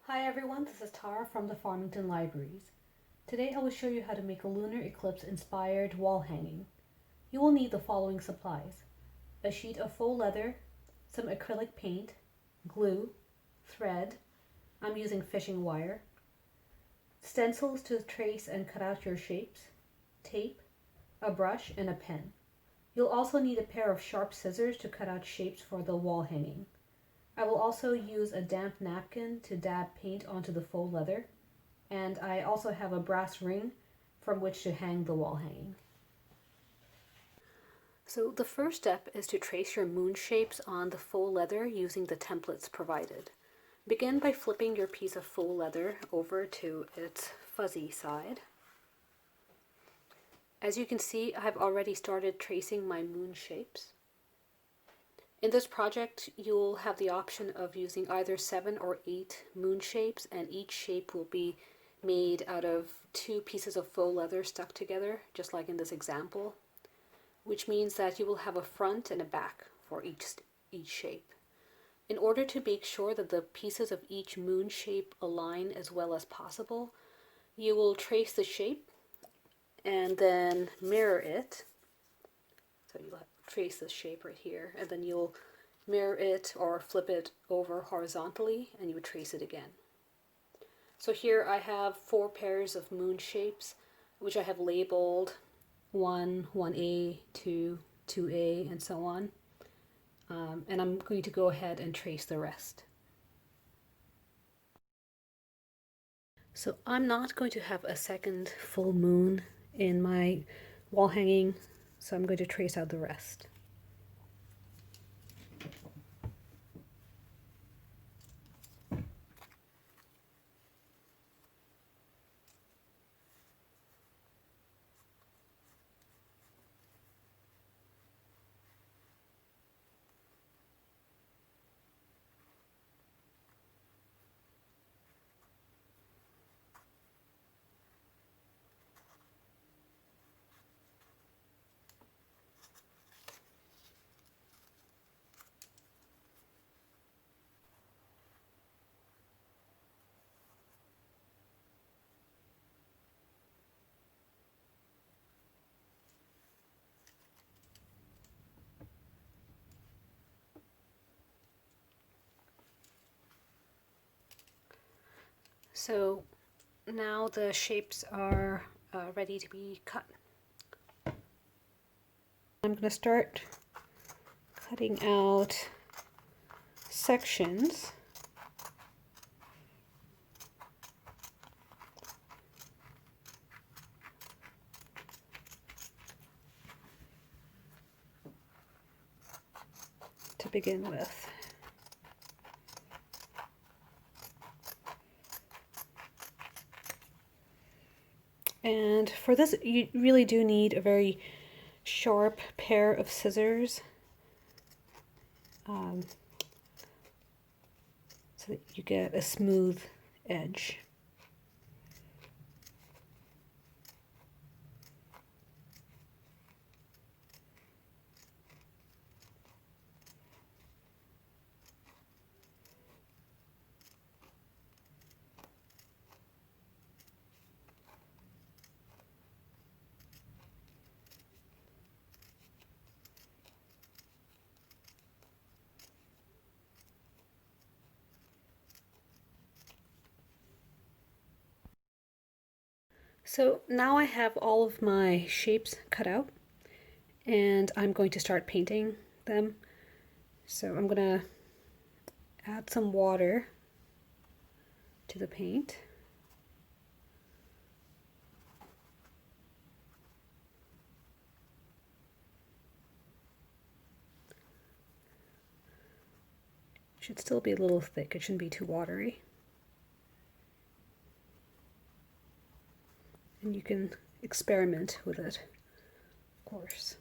Hi everyone, this is Tara from the Farmington Libraries. Today I will show you how to make a lunar eclipse inspired wall hanging. You will need the following supplies: a sheet of faux leather, some acrylic paint, glue, thread, I'm using fishing wire, stencils to trace and cut out your shapes, tape, a brush, and a pen. You'll also need a pair of sharp scissors to cut out shapes for the wall hanging. I will also use a damp napkin to dab paint onto the faux leather, and I also have a brass ring from which to hang the wall hanging. So the first step is to trace your moon shapes on the faux leather using the templates provided. Begin by flipping your piece of faux leather over to its fuzzy side. As you can see, I've already started tracing my moon shapes. In this project, you'll have the option of using either 7 or 8 moon shapes, and each shape will be made out of 2 pieces of faux leather stuck together, just like in this example, which means that you will have a front and a back for each shape. In order to make sure that the pieces of each moon shape align as well as possible, you will trace the shape and then mirror it. So you'll trace this shape right here, and then you'll mirror it or flip it over horizontally, and you would trace it again. So here I have 4 pairs of moon shapes, which I have labeled 1, 1A, 2, 2A, and so on. And I'm going to go ahead and trace the rest. So I'm not going to have a second full moon in my wall hanging, so I'm going to trace out the rest. So now the shapes are ready to be cut. I'm going to start cutting out sections. To begin with. And for this, you really do need a very sharp pair of scissors so that you get a smooth edge. So now I have all of my shapes cut out, and I'm going to start painting them. So I'm going to add some water to the paint. It should still be a little thick, it shouldn't be too watery. And you can experiment with it, of course.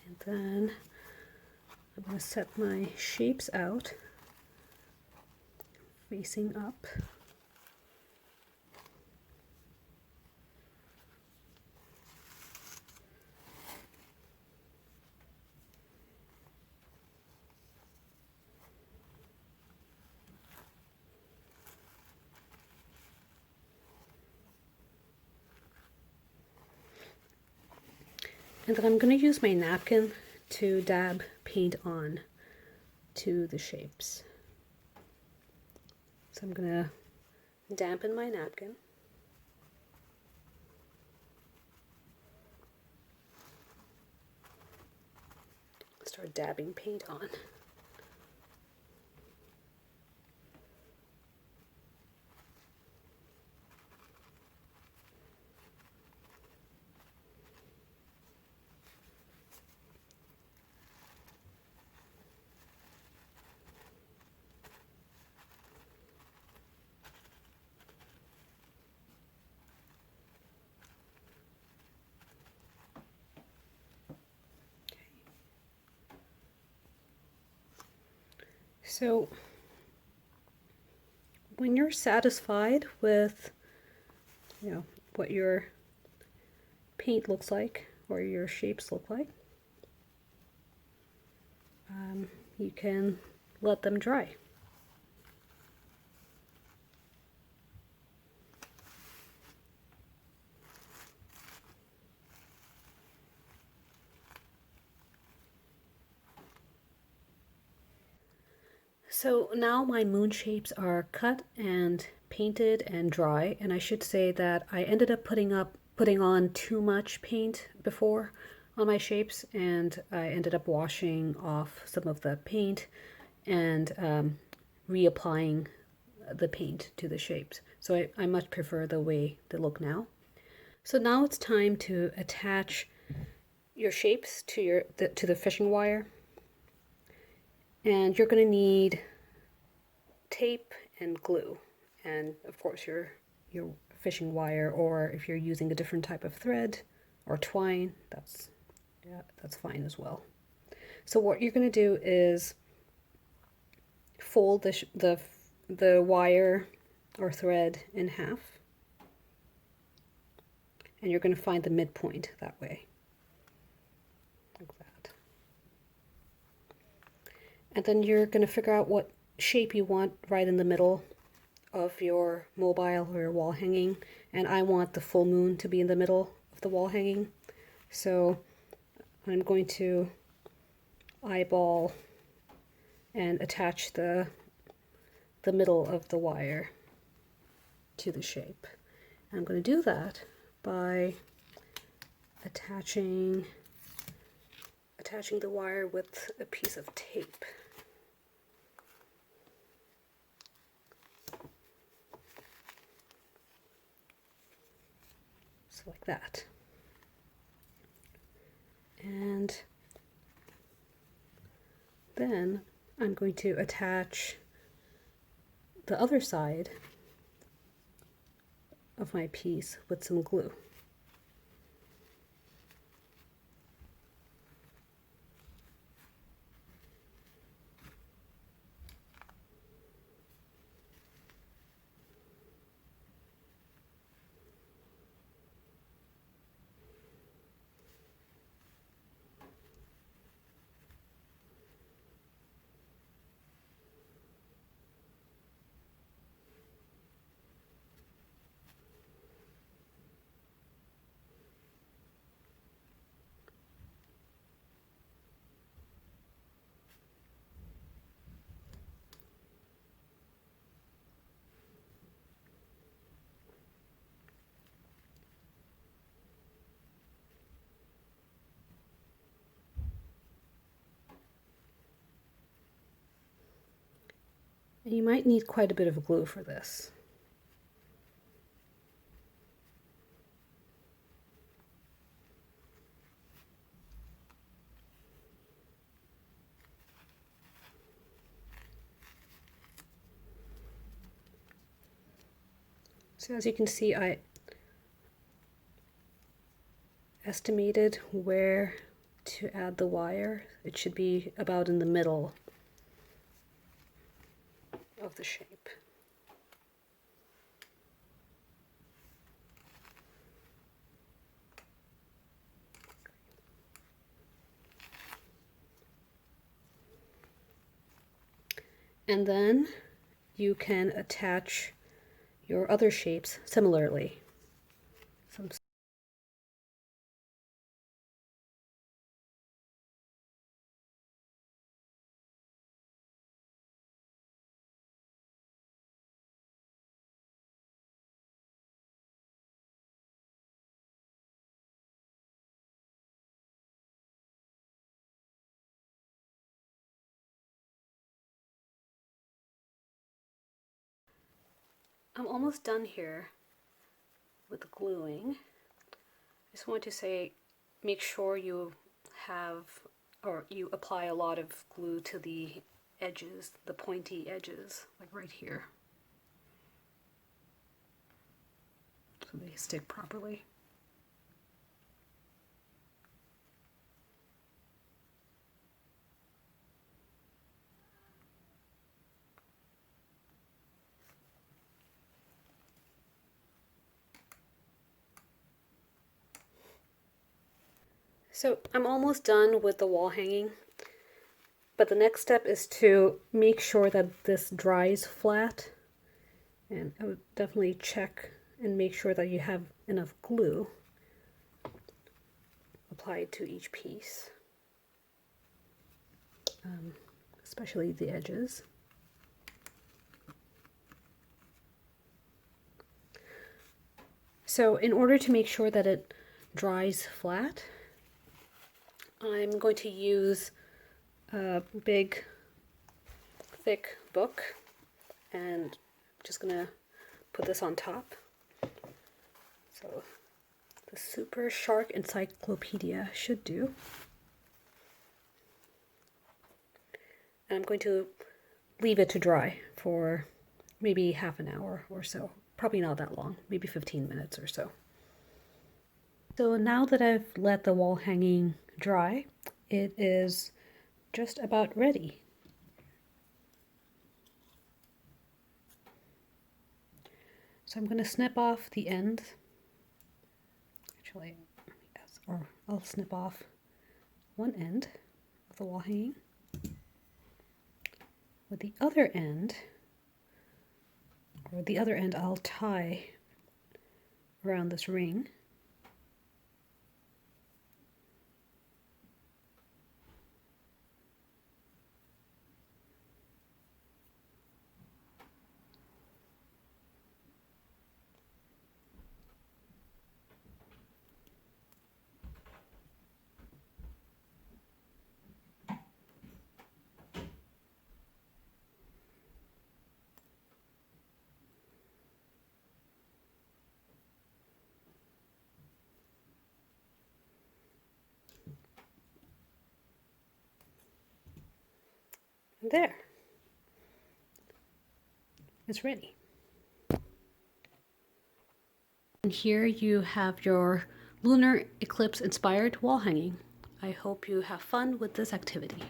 And then I'm going to set my shapes out, facing up. And then I'm going to use my napkin to dab paint on to the shapes. So I'm going to dampen my napkin. Start dabbing paint on. So when you're satisfied with, what your paint looks like or your shapes look like, you can let them dry. So now my moon shapes are cut and painted and dry, and I should say that I ended up putting on too much paint before on my shapes, and I ended up washing off some of the paint and reapplying the paint to the shapes. So I much prefer the way they look now. So now it's time to attach your shapes to the fishing wire, and you're going to need tape and glue, and of course your fishing wire, or if you're using a different type of thread or twine, that's fine as well. So what you're going to do is fold the wire or thread in half, and you're going to find the midpoint that way, like that. And then you're going to figure out what shape you want right in the middle of your mobile or your wall hanging, and I want the full moon to be in the middle of the wall hanging. So I'm going to eyeball and attach the middle of the wire to the shape. And I'm going to do that by attaching the wire with a piece of tape. So like that. And then I'm going to attach the other side of my piece with some glue. And you might need quite a bit of glue for this. So as you can see, I estimated where to add the wire. It should be about in the middle of the shape. And then you can attach your other shapes similarly. Some I'm almost done here with the gluing. I just want to say, make sure you have, or you apply a lot of glue to the edges, the pointy edges, like right here, so they stick properly. So I'm almost done with the wall hanging, but the next step is to make sure that this dries flat, and I would definitely check and make sure that you have enough glue applied to each piece, especially the edges. So in order to make sure that it dries flat, I'm going to use a big, thick book, and I'm just gonna put this on top. So the Super Shark Encyclopedia should do. And I'm going to leave it to dry for maybe half an hour or so. Probably not that long, maybe 15 minutes or so. So now that I've let the wall hanging dry, it is just about ready. So I'm going to snip off the end. Actually, yes, or I'll snip off one end of the wall hanging. With the other end, I'll tie around this ring. And there, it's ready. And here you have your lunar eclipse inspired wall hanging. I hope you have fun with this activity.